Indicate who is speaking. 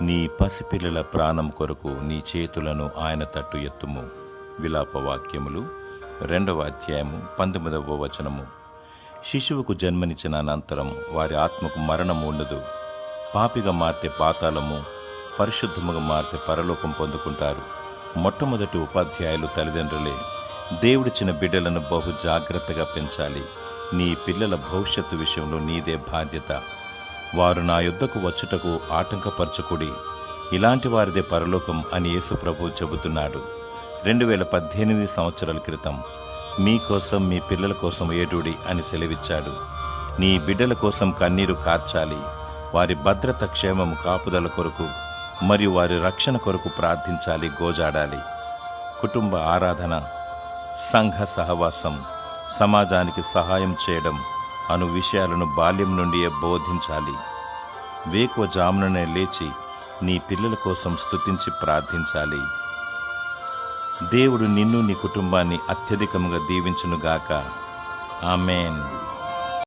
Speaker 1: నీ పసిపిల్లల ప్రాణం కొరకు నీ చేతులను ఆయన తట్టు ఎత్తుము. విలాపవాక్యములు 2వ అధ్యాయము 19వ వచనము. శిశువుకు జన్మనిచ్చిన అనంతరం వారి ఆత్మకు మరణము ఉండదు. పాపిగా మారితే పాతాళము, పరిశుద్ధముగా మారితే పరలోకం పొందుకుంటారు. మొట్టమొదటి ఉపాధ్యాయులు తల్లిదండ్రులే. దేవుడిచ్చిన బిడ్డలను బహు జాగ్రత్తగా పెంచాలి. నీ పిల్లల భవిష్యత్తు విషయంలో నీదే బాధ్యత. వారు నా యొద్దకు వచ్చుటకు ఆటంకపరచకుడి, ఇలాంటి వారిదే పరలోకం అని యేసు ప్రభువు చెబుతున్నాడు. 2018 సంవత్సరాల క్రితం మీకోసం మీ పిల్లల కోసం ఏడుడి అని సెలవిచ్చాడు. నీ బిడ్డల కోసం కన్నీరు కార్చాలి. వారి భద్రత, క్షేమము, కాపుదల కొరకు మరియు వారి రక్షణ కొరకు ప్రార్థించాలి, గోజాడాలి. కుటుంబ ఆరాధన, సంఘ సహవాసం, సమాజానికి సహాయం చేయడం అను విషయాలను బాల్యం నుండియే బోధించాలి. వేకువజాముననే లేచి నీ పిల్లల కోసం స్తుతించి ప్రార్థించాలి. దేవుడు నిన్ను నీ కుటుంబాన్ని అత్యధికంగా దీవించునుగాక. ఆమేన్.